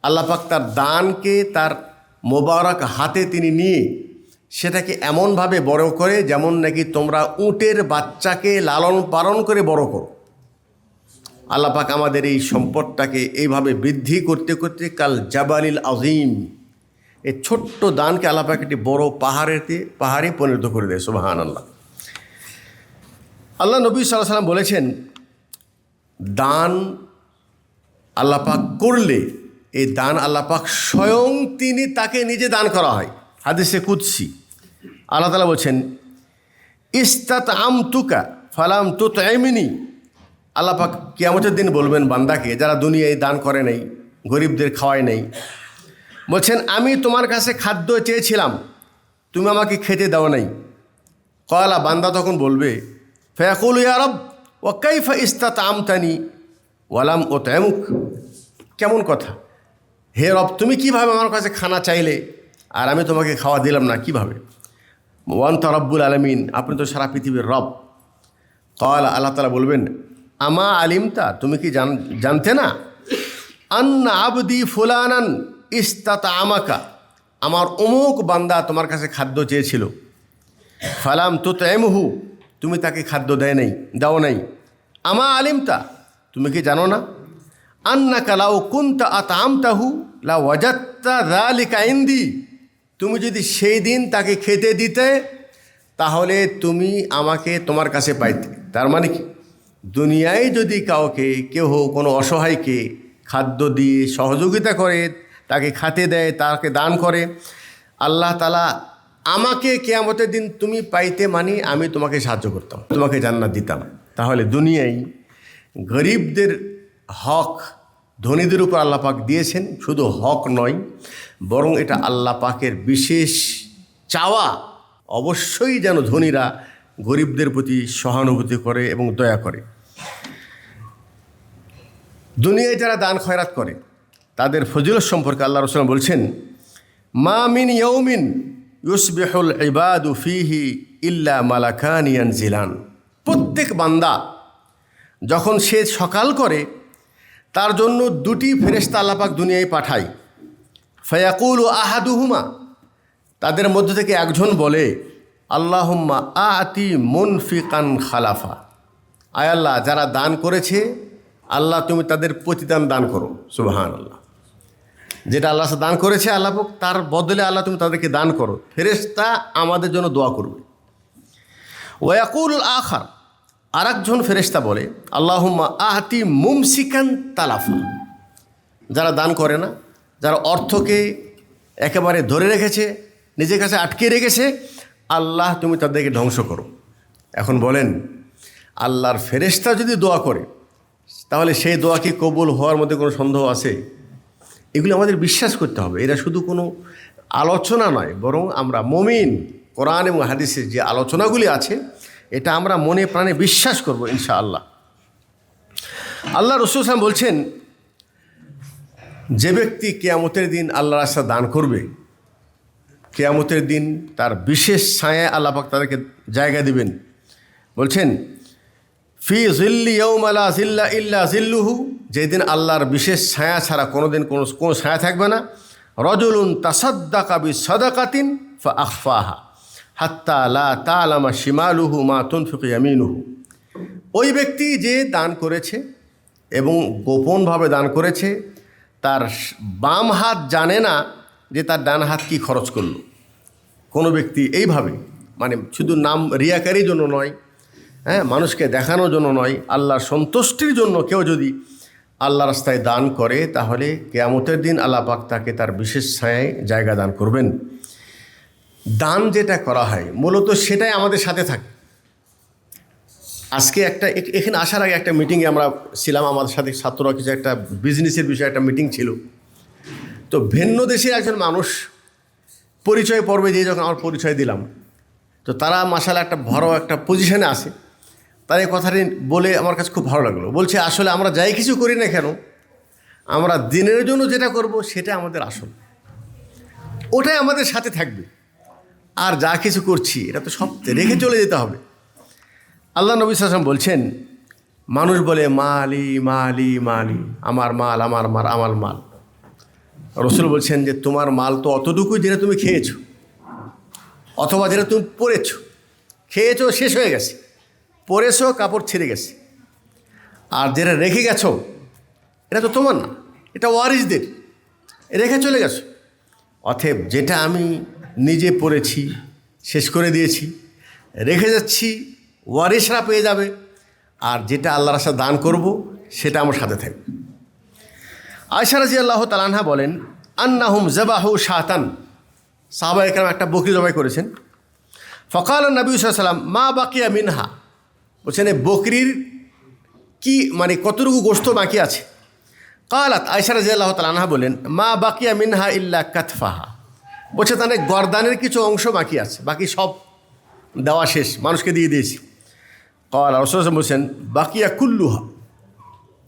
আল্লাহ পাক তার দানকে তার মোবারক হাতে তিনি নিয়ে সেটাকে এমনভাবে বড় করে যেমন নাকি তোমরা উটের বাচ্চাকে লালন পালন করে বড় করো। আল্লাহ পাক আমাদের এই সম্পদটাকে এইভাবে বৃদ্ধি করতে করতে কাল জাবালিল আজিম, এই ছোট্ট দানকে আল্লাহ পাক একটি বড় পাহাড়ে পরিণত করে দেয়। সুবহানাল্লাহ। আল্লাহ নবী সাল্লাল্লাহু আলাইহি ওয়াসাল্লাম বলেছেন, দান আল্লাহ পাক করলে এই দান আল্লাহ পাক স্বয়ং তিনি তাকে নিজে দান করা হয়। হাদিসে কুদসি আল্লাহ তাআলা বলছেন, ইস্তাতআমতুকা ফালাম তুতঈমিনি। আল্লাহ পাক কিয়ামতের দিন বলবেন বান্দাকে, যারা দুনিয়ায় দান করে নাই, গরিবদের খাওয়ায় নাই, বলছেন আমি তোমার কাছে খাদ্য চেয়েছিলাম, তুমি আমাকে খেতে দাও নাই। ক্বালা, বান্দা তখন বলবে, ফায়াকুলু ইয়া রব ওয়া কাইফা ইস্তাতআমতানি ওয়ালাম উতঈমুক। কেমন কথা, হে রব, তুমি কিভাবে আমার কাছে খানা চাইলে আর আমি তোমাকে খাওয়া দিলাম না, কিভাবে? ওয়া আনতা রব্বুল আলামিন, আপনি তো সারা পৃথিবীর রব। ক্বালা, আল্লাহ তাআলা বলবেন, আমা আলিমতা, তুমি কি জানতে না, আন্না আবদি ফুলানান ইস্তাতা আমাকা, আমার অমুক বান্দা তোমার কাছে খাদ্য চেয়েছিল, ফালাম তুতইমহু, তুমি তাকে খাদ্য দাও নাই। আমা আলিমতা, তুমি কি জানো না, আন্নাকা লাউ কুনতা আতআমতাহু লা ওয়াজাদতা যালিকা ইনদি, তুমি যদি সেই দিন তাকে খেতে দিতে তাহলে তুমি আমাকে তোমার কাছে পাইতে। তার মানে কি, দুনিয়ায় যদি কাউকে কেউ কোনো অসহায়কে খাদ্য দিয়ে সহযোগিতা করে, তাকে খাতে দেয়, তাকে দান করে, আল্লাহ তাআলা আমাকে কিয়ামতের দিন তুমি পাইতে মানে আমি তোমাকে সাহায্য করতাম, তোমাকে জান্নাত দিতাম। তাহলে দুনিয়ায় গরিবদের হক ধনীদের উপর আল্লাহ পাক দিয়েছেন, শুধু হক নয় বরং এটা আল্লাহ পাকের বিশেষ চাওয়া, অবশ্যই যেন ধনীরা গরিবদের প্রতি সহানুভূতি করে এবং দয়া করে। দুনিয়ায় যারা দান খয়রাত করে তাদের ফজিলত সম্পর্কে আল্লাহ রাসূল বলছেন, মা মিন ইয়াউমিন ইউসবিহুল ইবাদু ফিহি ইল্লা মালাকান ইয়ানজিলান, প্রত্যেক বান্দা যখন সে সকাল করে তার জন্য দুটি ফেরেশতা আল্লাহ পাক দুনিয়ায় পাঠায়। ফায়াকুলু আহাদুহুমা, তাদের মধ্য থেকে একজন বলে, আল্লাহুম্মা আতি মুনফিকান খালাফা, আয় আল্লাহ যারা দান করেছে আল্লাহ তুমি তাদের প্রতিদান দান করো। সুবহানাল্লাহ, যেটা আল্লাহ দান করেছে আল্লাহ পাক তার বদলে আল্লাহ তুমি তাদেরকে দান করো। ফেরেশতা আমাদের জন্য দোয়া করবে। ওয়াকুল আখার, আর একজন ফেরেশতা বলে, আল্লাহুম্মা আতি মুমসিকান তালাফা, যারা দান করে না, যারা অর্থকে একেবারে ধরে রেখেছে, নিজের কাছে আটকে রেখেছে, আল্লাহ তুমি তাদেরকে ধ্বংস করো। এখন বলেন, আল্লাহর ফেরেশতা যদি দোয়া করে তাহলে সেই দোয়া কি কবুল হওয়ার মধ্যে কোনো সন্দেহ আছে? এগুলো আমাদের বিশ্বাস করতে হবে। এরা শুধু কোনো আলোচনা নয়, বরং আমরা মুমিন কোরআন এবং হাদিসের যে আলোচনাগুলি আছে এটা আমরা মনে প্রাণে বিশ্বাস করব ইনশাআল্লাহ। আল্লাহ রাসূল সাল্লাল্লাহু আলাইহি ওয়াসাল্লাম বলছেন, যে ব্যক্তি কিয়ামতের দিন আল্লাহর রাস্তায় দান করবে, কিয়ামতের দিন তার বিশেষ ছায়ায় আল্লাহ পাক তাদেরকে জায়গা দিবেন। বলছেন, ফি জিল্লি ইয়াউমা লা জিল্লা ইল্লা জিল্লুহু, যেদিন আল্লাহর বিশেষ ছায়া ছাড়া কোনোদিন কোনো ছায়া থাকবে না। রাজুলুন তাসাদ্দাকা বিসাদাকাতিন ফাআখফাহা হাত্তা লা তা'লামা শিমালুহু মা তুনফিকু ইয়ামিনুহু, ওই ব্যক্তি যে দান করেছে এবং গোপনভাবে দান করেছে, তার বাম হাত জানে না যে তার ডান হাত কি খরচ করলো। কোনো ব্যক্তি এইভাবে, মানে শুধু নাম রিয়াকারির জন্য নয়, মানুষকে দেখানোর জন্য নয়, আল্লাহর সন্তুষ্টির জন্য কেউ যদি আল্লাহ রাস্তায় দান করে তাহলে কিয়ামতের দিন আল্লাহ পাক তাকে তার বিশেষ ছায়ায় জায়গা দান করবেন। দান যেটা করা হয় মূলত সেটাই আমাদের সাথে থাকে। আজকে এখানে আসার আগে একটা মিটিংয়ে আমরা ছিলাম, আমাদের সাথে ছাত্ররা কিছু একটা বিজনেসের বিষয়ে একটা মিটিং ছিল। তো ভিন্ন দেশের একজন মানুষ পরিচয় পর্বে যে যখন আমার পরিচয় দিলাম, তো তারা মাশাআল্লাহ একটা বড় একটা পজিশনে আছে। তার এই কথাটি বলে আমার কাছে খুব ভালো লাগলো। বলছে, আসলে আমরা যাই কিছু করি না কেন, আমরা দিনের জন্য যেটা করব সেটা আমাদের আসল, ওটাই আমাদের সাথে থাকবে। আর যা কিছু করছি এটা তো সব রেখে চলে যেতে হবে। আল্লাহ নবী সাল্লাল্লাহু আলাইহি ওয়াসাল্লাম বলছেন, মানুষ বলে মালি মালি মালি, আমার মাল আমার মাল আমার মাল। রাসূল বলছেন যে তোমার মাল তো অতটুকুই যেটা তুমি খেয়েছো, অথবা যেটা তুমি পরেছো। খেয়েছো শেষ হয়ে গেছে, পরেছো কাপড় ছিঁড়ে গেছে, আর যেটা রেখে গেছো এটা তো তোমার না, এটা ওয়ারিসদের, রেখে চলে গেছো। অতএব যেটা আমি নিজে পড়েছি, শেষ করে দিয়েছি, রেখে যাচ্ছি, ওয়ারিসরা পেয়ে যাবে। আর যেটা আল্লাহর রাস্তায় দান করব সেটা আমার সাথে থাকবে। আয়েশা রাদিয়াল্লাহু তাআলা আনহা বলেন, আন্নাহুম যাবাহু শাতান, সাহাবায়ে কেরাম একটা বকরি জবাই করেছেন। ফাকাল নবী সাল্লাল্লাহু আলাইহি ওয়াসাল্লাম মা বাকিয়া মিনহা, বলছেন এই বকরির কি মানে কতটুকু গোশত বাকি আছে। কালাত, আয়েশা রাদিয়াল্লাহু তাআলা আনহা বলেন, মা বাকিয়া মিনহা ইল্লা কাতফাহা, বলছে তাহলে গর্দানের কিছু অংশ বাকি আছে, বাকি সব দেওয়া শেষ, মানুষকে দিয়ে দিয়েছি। কাল রাসূল বলছেন, বাকিয়া কুল্লুহা,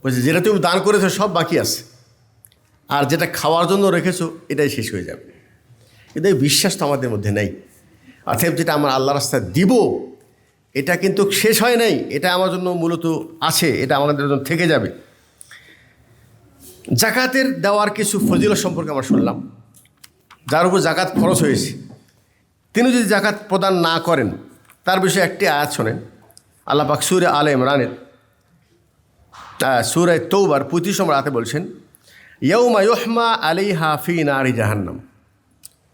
বলছে যেটা তুমি দান করেছো সব বাকি আছে, আর যেটা খাওয়ার জন্য রেখেছো এটাই শেষ হয়ে যাবে। কিন্তু এই বিশ্বাস তো আমাদের মধ্যে নেই। অতএব যেটা আমরা আল্লাহ রাস্তায় দিব এটা কিন্তু শেষ হয় নাই, এটা আমার জন্য মূলত আছে, এটা আমাদের জন্য থেকে যাবে। জাকাতের দেওয়ার কিছু ফজিলত সম্পর্কে আমরা শুনলাম। যার উপর জাকাত খরচ হয়েছে তিনি যদি জাকাত প্রদান না করেন, তার বিষয়ে একটি আয়াত শোনেন। আল্লাহ পাক সূরা আলে ইমরানের সূরা তৌবার 35 নম্বর আয়াতে বলছেন, ইয়াউমা ইউহমা আলাইহা ফি নারি জাহান্নাম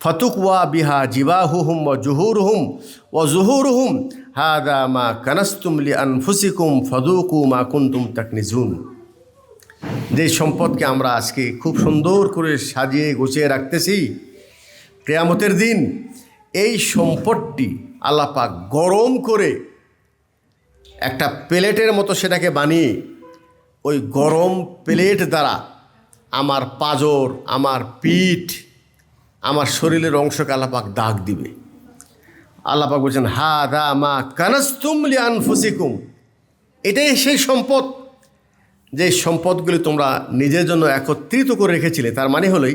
ফাতুকওয়া বিহা জিবাহুহুম ওয়া জুহুরুহুম হাদা মা কানাসতুম লিআনফুসিকুম ফাদুকু মা কুনতুম তাকনিজুন। যে সম্পদকে আমরা আজকে খুব সুন্দর করে সাজিয়ে গুছিয়ে রাখতেছি, কিয়ামতের দিন এই সম্পদটি আল্লাহ পাক গরম করে একটা প্লেটের মতো সেটাকে বানিয়ে ওই গরম প্লেট দ্বারা আমার পাঁজর, আমার পিঠ, আমার শরীরের অংশকে আল্লাহ পাক দাগ দিবে। আল্লাহ পাক বলছেন, হাদা মা কানাসতুম লিআনফুসিকুম। এটাই সেই সম্পদ, যে সম্পদগুলি তোমরা নিজের জন্য একত্রিত করে রেখেছিলে। তার মানে হলোই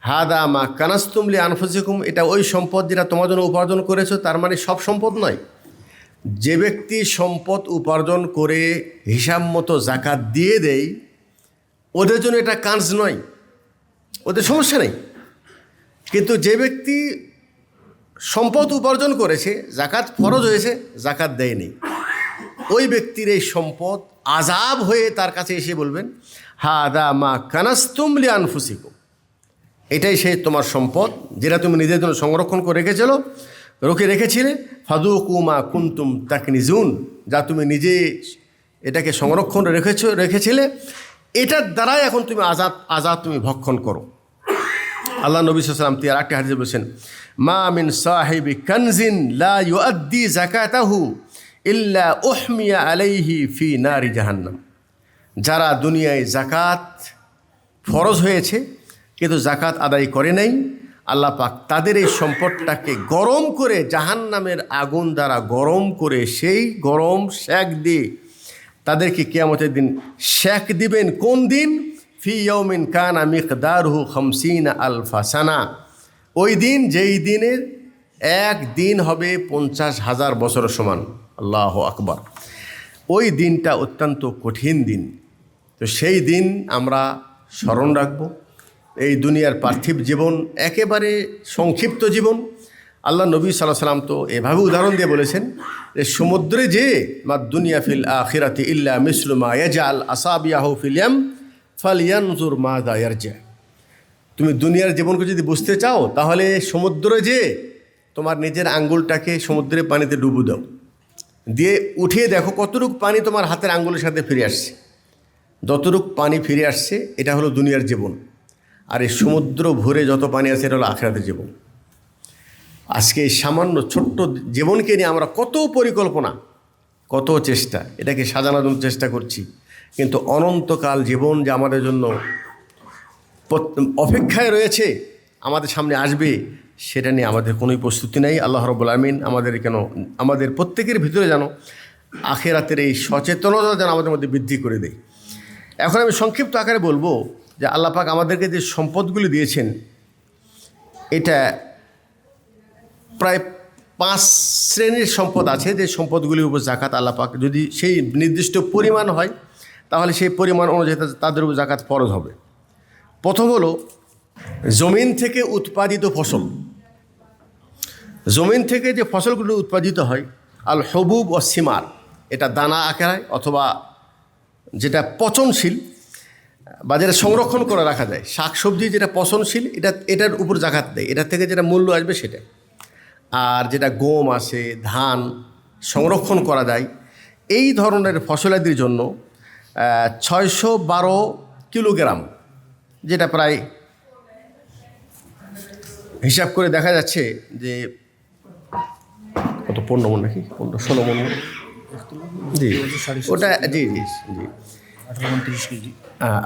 হাদা মা কানাসতুম লিআনফুসিকুম, এটা ওই সম্পদ যেটা তোমার জন্য উপার্জন করেছো। তার মানে সব সম্পদ নয়। যে ব্যক্তি সম্পদ উপার্জন করে হিসাব মতো জাকাত দিয়ে দেয়, ওদের জন্য এটা কাজ নয়, ওদের সমস্যা নেই। কিন্তু যে ব্যক্তি সম্পদ উপার্জন করেছে, জাকাত ফরজ হয়েছে, জাকাত দেয়নি, ওই ব্যক্তির এই সম্পদ আযাব হয়ে তার কাছে এসে বলবেন, হাদা মা কানাসতুম লিআনফুসিকুম। এটাই সেই তোমার সম্পদ যেটা তুমি নিজের জন্য সংরক্ষণ করে রেখেছিলে। ফাদুকু মা কুনতুম তাকনিজুন, যা তুমি নিজে এটাকে সংরক্ষণ রেখেছিলে, এটার দ্বারাই এখন তুমি আজাদ তুমি ভক্ষণ করো। আল্লাহ নবী সাল্লাল্লাহু আলাইহি ওয়াসাল্লাম তিনি আরেকটি হাদিসে বলেছেন, মা মিন সাহিবি কানজিন লা ইউআদ্দি যাকাতাহু ইল্লা উহমিয়া আলাইহি ফি নারি জাহান্নাম। যারা দুনিয়ায় জাকাত ফরজ হয়েছে কিন্তু জাকাত আদায় করে নাই, আল্লাহ পাক তাদের এই সম্পদটাকে গরম করে জাহান্নামের আগুন দ্বারা গরম করে সেই গরম শেক দিয়ে তাদেরকে কিয়ামতের দিন শেক দিবেন। কোন দিন? ফি ইয়াউমিন কানা মিকদারুহু 50 আলফা সানা। ওই দিন যেই দিনের এক দিন হবে 50,000 বছরের সমান। আল্লাহু আকবার। ওই দিনটা অত্যন্ত কঠিন দিন। তো সেই দিন আমরা স্মরণ রাখব। এই দুনিয়ার পার্থিব জীবন একেবারে সংক্ষিপ্ত জীবন। আল্লাহ নবী সাল্লাল্লাহু আলাইহি ওয়াসাল্লাম তো এভাবে উদাহরণ দিয়ে বলেছেন যে সমুদ্রে যে মা দুনিয়া ফিল আখিরাতি ইল্লা মিসলু মা ইয়াজআল আসাবিয়াহু ফিল ইয়াম ফালইয়ানজুর মাযা ইয়ারজা। তুমি দুনিয়ার জীবনকে যদি বুঝতে চাও তাহলে সমুদ্রে যে তোমার নিজের আঙ্গুলটাকে সমুদ্রের পানিতে ডুবো দাও, দিয়ে উঠিয়ে দেখো কতটুকু পানি তোমার হাতের আঙ্গুলের সাথে ফিরে আসছে। যতটুকু পানি ফিরে আসছে এটা হলো দুনিয়ার জীবন, আর এই সমুদ্র ভরে যত পানি আছে এটা হলো আখিরাতের জীবন। আজকে এই সামান্য ছোট্ট জীবনকে নিয়ে আমরা কত পরিকল্পনা, কত চেষ্টা, এটাকে সাজানোর জন্য চেষ্টা করছি, কিন্তু অনন্তকাল জীবন যে আমাদের জন্য অপেক্ষায় রয়েছে, আমাদের সামনে আসবে, সেটা নিয়ে আমাদের কোনোই প্রস্তুতি নেই। আল্লাহ রাব্বুল আমিন আমাদের প্রত্যেকের ভিতরে যেন আখিরাতের এই সচেতনতা যেন আমাদের মধ্যে বৃদ্ধি করে দেয়। এখন আমি সংক্ষিপ্ত আকারে বলবো যে আল্লাহ পাক আমাদেরকে যে সম্পদগুলি দিয়েছেন, এটা প্রায় 5 শ্রেণীর সম্পদ আছে। যে সম্পদগুলির উপর জাকাত আল্লাহ পাক যদি সেই নির্দিষ্ট পরিমাণ হয় তাহলে সেই পরিমাণ অনুযায়ী তাদের উপর জাকাত ফরজ হবে। প্রথম হলো জমিন থেকে উৎপাদিত ফসল। জমিন থেকে যে ফসলগুলো উৎপাদিত হয়, আল হবুব ও সিমার, এটা দানা আকারে অথবা যেটা পচনশীল বা যেটা সংরক্ষণ করে রাখা যায়, শাকসবজি যেটা পচনশীল এটার উপর জাকাত দেয়, এটার থেকে যেটা মূল্য আসবে সেটা। আর যেটা গম আছে, ধান সংরক্ষণ করা যায়, এই ধরনের ফসলাদির জন্য 612 কিলোগ্রাম, যেটা প্রায় হিসাব করে দেখা যাচ্ছে যে কত 15 মণ নাকি 16 মণ, জি ওটা, জি জি জি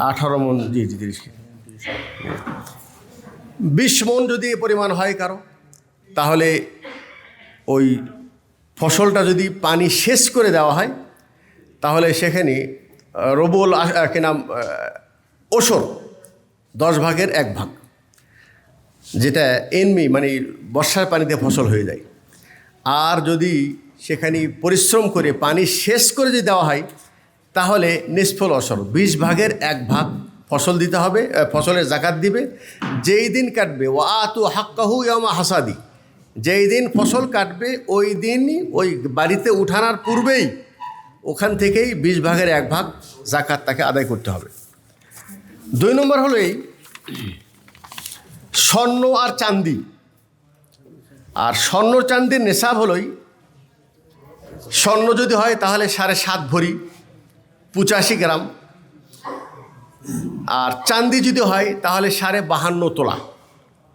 18 মণ, জি 30 কেজি। 20 মণ যদি এ পরিমাণ হয় কারো, তাহলে ওই ফসলটা যদি পানি শেষ করে দেওয়া হয় তাহলে সেখানে রবুল ওসর 10 ভাগের 1 ভাগ, যেটা এনমি মানে বর্ষার পানিতে ফসল হয়ে যায়। আর যদি সেখানে পরিশ্রম করে পানি শেষ করে যদি দেওয়া হয় তাহলে নিষ্ফল অসর 20 ভাগের 1 ভাগ ফসল দিতে হবে, ফসলের জাকাত দিবে। যেই দিন কাটবে ওয়া আতু হাক্কাহু ইয়ামা হাসাদি, যেই দিন ফসল কাটবে ওই দিনই ওই বাড়িতে উঠানোর পূর্বেই ওখান থেকেই 20 ভাগের 1 ভাগ জাকাত তাকে আদায় করতে হবে। 2 নম্বর হলো এই স্বর্ণ আর চাঁদি। আর স্বর্ণ চাঁদির নেশাব হলোই, স্বর্ণ যদি হয় তাহলে 7.5 ভরি 85 গ্রাম, আর চাঁদি যদি হয় তাহলে 52.5 তোলা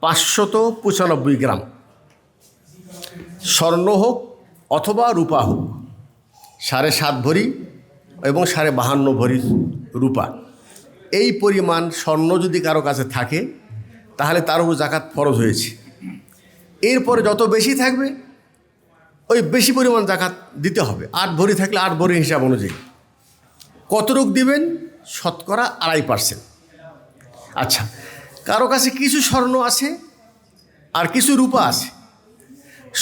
595 গ্রাম। স্বর্ণ হোক অথবা রূপা হোক, 7.5 ভরি এবং 52.5 ভরি রূপা, এই পরিমাণ স্বর্ণ যদি কারো কাছে থাকে তাহলে তার উপর জাকাত ফরজ হয়েছে। এরপরে যত বেশি থাকবে ওই বেশি পরিমাণ জাকাত দিতে হবে। 8 ভরি থাকলে 8 ভরি হিসাব অনুযায়ী। কতটুক দিবেন? শতকরা 2.5%। আচ্ছা, কারো কাছে কিছু স্বর্ণ আছে আর কিছু রূপা আছে।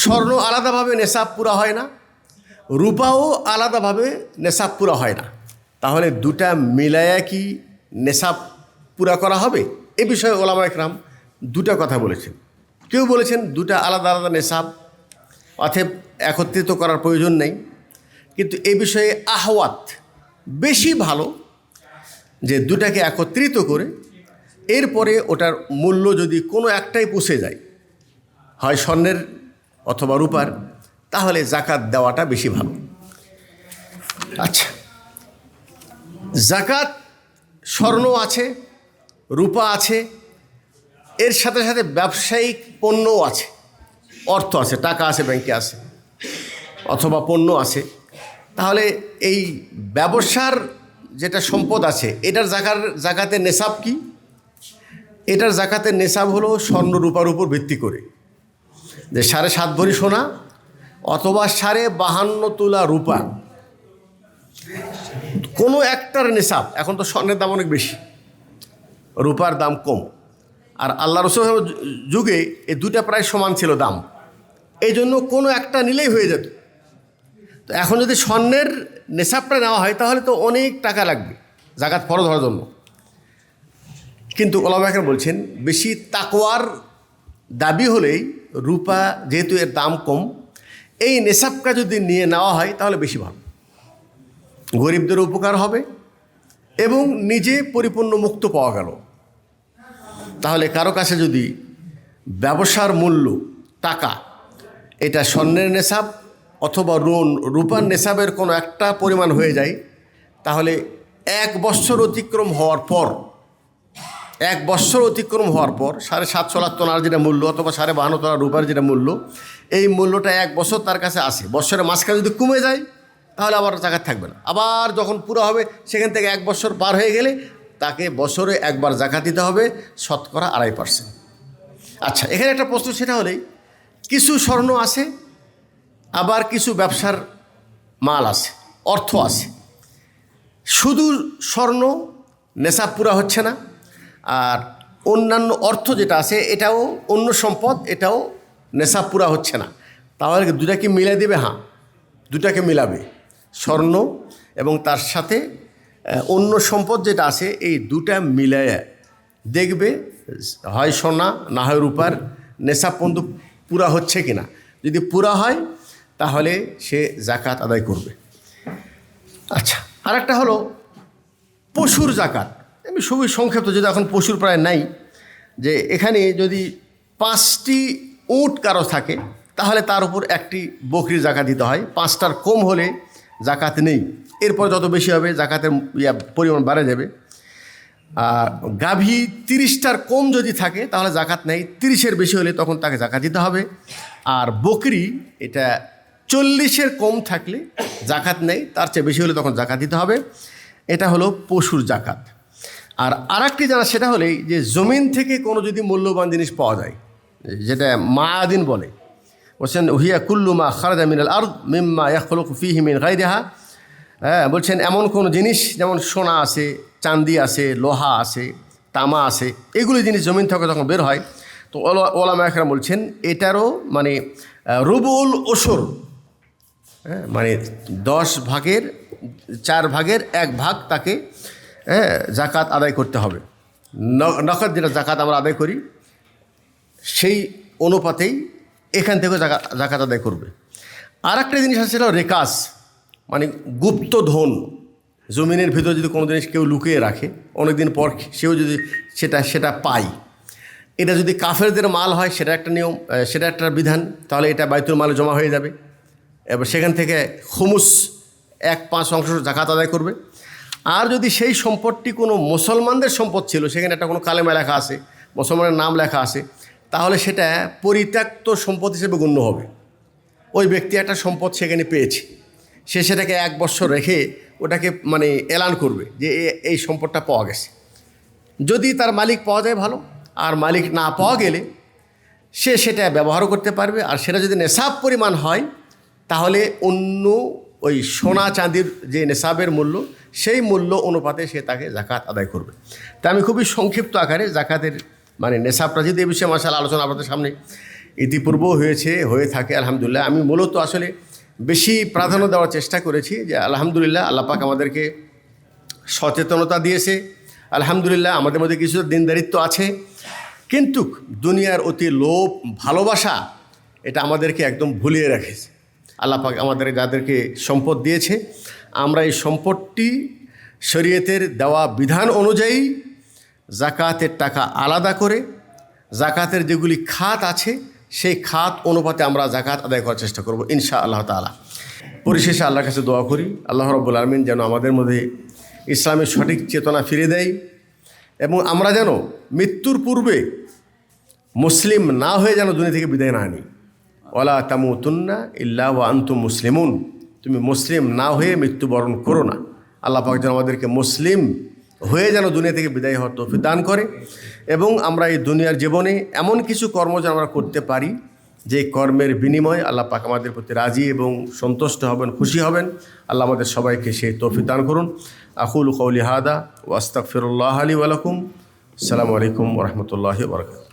স্বর্ণ আলাদাভাবে নেশাব পুরা হয় না, রূপাও আলাদাভাবে নেশাব পুরা হয় না, তাহলে দুটা মিলায়া কি নেশাব পুরা করা হবে? এ বিষয়ে ওলামা ইকরাম দুটা কথা বলেছেন। কেউ বলেছেন দুটা আলাদা আলাদা নেশাব, অতএব একত্রিত করার প্রয়োজন নেই। কিন্তু এ বিষয়ে আহওয়াত বেশি ভালো যে দুটাকে একত্রিত করে এরপরে ওটার মূল্য যদি কোনো একটাই পুষে যায়, হয় স্বর্ণের অথবা রূপার, তাহলে জাকাত দেওয়াটা বেশি ভালো। আচ্ছা, জাকাত স্বর্ণ আছে, রূপা আছে, এর সাথে সাথে ব্যবসায়িক পণ্যও আছে, অর্থ আছে, টাকা আছে, ব্যাংকে আছে অথবা পণ্য আছে। তাহলে এই ব্যবসার যেটা সম্পদ আছে এটার জাকাতের নেশাব কি? এটার জাকাতের নেশাব হলো স্বর্ণ রূপার উপর ভিত্তি করে যে 7.5 ভরি সোনা অথবা 52.5 তোলা রূপা, কোনো একটার নেশাব। এখন তো স্বর্ণের দাম অনেক বেশি, রূপার দাম কম, আর আল্লাহ রসুল যুগে এই দুটা প্রায় সমান ছিল দাম, এই জন্য কোনো একটা নিলেই হয়ে যেত। তো এখন যদি স্বর্ণের নেশাবটা নেওয়া হয় তাহলে তো অনেক টাকা লাগবে জাকাত ফরজ হওয়ার জন্য। কিন্তু ওলামা কেরাম বলছেন বেশি তাকওয়ার দাবি হলেই রূপা, যেহেতু এর দাম কম, এই নেশাবটা যদি নিয়ে নেওয়া হয় তাহলে বেশি ভালো, গরিবদের উপকার হবে এবং নিজে পরিপূর্ণ মুক্ত পাওয়া গেল। তাহলে কারো কাছে যদি ব্যবসার মূল্য টাকা এটা স্বর্ণের নেশাব অথবা রূপার নেশাবের কোনো একটা পরিমাণ হয়ে যায়, তাহলে 1 বৎসর অতিক্রম হওয়ার পর 7.5 তোলার যেটা মূল্য অথবা 52.5 তোলার রূপার যেটা মূল্য, এই মূল্যটা 1 বছর তার কাছে আসে। বৎসরের মাঝখানে যদি কমে যায় তাহলে আবার জাকাত থাকবে না। আবার যখন পুরো হবে সেখান থেকে 1 বছর পার হয়ে গেলে তাকে বছরে একবার জাকাত দিতে হবে, শতকরা 2.5%। আচ্ছা, এখানে একটা প্রশ্ন, সেটা হলেই কিছু স্বর্ণ আছে আবার কিছু ব্যবসার মাল আছে, অর্থ আছে। শুধু স্বর্ণ নেশাব পুরা হচ্ছে না, আর অন্যান্য অর্থ যেটা আছে এটাও অন্য সম্পদ, এটাও নেশাব পুরা হচ্ছে না। তাহলে দুটাকে মিলাই দেবে? হ্যাঁ, দুটাকে মিলাবে, স্বর্ণ এবং তার সাথে অন্য সম্পদ যেটা আছে, এই দুটা মিলাইয়া দেখবে হয় সোনা না হয় রূপার নেশাব পর্যন্ত পুরা হচ্ছে কিনা। যদি পুরা হয় তাহলে সে জাকাত আদায় করবে। আচ্ছা, আর একটা হলো পশুর জাকাত। আমি খুবই সংক্ষিপ্ত, যদি এখন পশুর প্রায় নাই, যে এখানে যদি 5টি উট কারো থাকে তাহলে তার উপর একটি বকরির জাকাত দিতে হয়। 5টার কম হলে জাকাত নেই, এরপর যত বেশি হবে জাকাতের পরিমাণ বাড়ে যাবে। আর গাভী 30টার কম যদি থাকে তাহলে জাকাত নেই, 30-এর বেশি হলে তখন তাকে জাকাত দিতে হবে। আর বকরি এটা 40-এর কম থাকলে জাকাত নেই, তার চেয়ে বেশি হলে তখন জাকাত দিতে হবে। এটা হলো পশুর জাকাত। আর আরেকটি জানা, সেটা হলেই যে জমিন থেকে কোনো যদি মূল্যবান জিনিস পাওয়া যায়, যেটা মায়াদিন বলে, বলছেন হুইয়া কুল্লু মা খারাজা মিনাল আরদ মিম্মা ইয়াখলুকু ফীহি মিন গায়রিহা। হ্যাঁ, বলছেন এমন কোনো জিনিস, যেমন সোনা আছে, চাঁদি আছে, লোহা আছে, তামা আছে, এগুলি জিনিস জমিন থেকে যখন বের হয়, তো ওলামা ইকরাম বলছেন এটারও মানে রুবুল ওশর, হ্যাঁ, মানে 10 ভাগের 4 ভাগের 1 ভাগ তাকে জাকাত আদায় করতে হবে। নগদ যেটা জাকাত আমরা আদায় করি সেই অনুপাতেই এখান থেকে জাকাত আদায় করবে। আর একটা জিনিস আছে, সেটা রেকাস, মানে গুপ্ত ধন। জমিনের ভিতরে যদি কোনো জিনিস কেউ লুকিয়ে রাখে, অনেক দিন পর সেও যদি সেটা পায়, এটা যদি কাফেরদের মাল হয় সেটা একটা নিয়ম, সেটা একটা বিধান, তাহলে এটা বাইতুল মালে জমা হয়ে যাবে। এবার সেখান থেকে খুমুস 1/5 জাকাত আদায় করবে। আর যদি সেই সম্পদটি কোনো মুসলমানদের সম্পদ ছিল, সেখানে একটা কোনো কালেমা লেখা আছে, মুসলমানের নাম লেখা আছে, তাহলে সেটা পরিত্যক্ত সম্পদ হিসেবে গণ্য হবে। ওই ব্যক্তি একটা সম্পদ সেখানে পেয়েছে, সে সেটাকে 1 বছর রেখে ওটাকে মানে এলান করবে যে এই সম্পদটা পাওয়া গেছে। যদি তার মালিক পাওয়া যায় ভালো, আর মালিক না পাওয়া গেলে সে সেটা ব্যবহারও করতে পারবে। আর সেটা যদি নেশাব পরিমাণ হয়, তাহলে অন্য ওই সোনা চাঁদির যে নেশাবের মূল্য, সেই মূল্য অনুপাতে সে তাকে জাকাত আদায় করবে। তা আমি খুবই সংক্ষিপ্ত আকারে জাকাতের মানে নেশাবটা, যদি এই বিষয়ে মাশাআল্লাহ আলোচনা আপনাদের সামনে ইতিপূর্বেও হয়ে থাকে আলহামদুলিল্লাহ। আমি মূলত আসলে বেশি প্রাধান্য দেওয়ার চেষ্টা করেছি যে আলহামদুলিল্লাহ আল্লাহ পাক আমাদেরকে সচেতনতা দিয়েছে, আলহামদুলিল্লাহ আমাদের মধ্যে কিছু দিনদারিত্ব আছে, কিন্তু দুনিয়ার অতি লোভ ভালোবাসা এটা আমাদেরকে একদম ভুলিয়ে রেখেছে। আল্লাহ পাক আমাদের যাদেরকে সম্পদ দিয়েছে, আমরা এই সম্পদটি শরীয়তের দেওয়া বিধান অনুযায়ী জাকাতের টাকা আলাদা করে, জাকাতের যেগুলি খাত আছে সেই খাত অনুপাতে আমরা জাকাত আদায় করার চেষ্টা করব ইনশাআল্লাহ তাআলা। পরিশেষে আল্লাহর কাছে দোয়া করি, আল্লাহ রাব্বুল আলামিন যেন আমাদের মধ্যে ইসলামের সঠিক চেতনা ফিরে দেয়, এবং আমরা যেন মৃত্যুর পূর্বে মুসলিম না হয়ে যেন দুনিয়া থেকে বিদায় না নিই। ওয়ালা তামুতুন্না ইল্লা ওয়া আনতুম মুসলিমুন, তুমি মুসলিম না হয়ে মৃত্যুবরণ করো না। আল্লাহ পাক যেন আমাদেরকে মুসলিম হয়ে যেন দুনিয়া থেকে বিদায় হওয়ার তৌফিক দান করে, এবং আমরা এই দুনিয়ার জীবনে এমন কিছু কর্ম যেন আমরা করতে পারি যে কর্মের বিনিময়ে আল্লাহ পাক আমাদের প্রতি রাজি এবং সন্তুষ্ট হবেন, খুশি হবেন। আল্লাহ আমাদের সবাইকে সেই তৌফিক দান করুন। আকুলু কওলি হাদা ওয়া আস্তাগফিরুল্লাহ লি ওয়া লাকুম। আসসালামু আলাইকুম ওয়া রাহমাতুল্লাহি ওয়া বারাকাতুহু।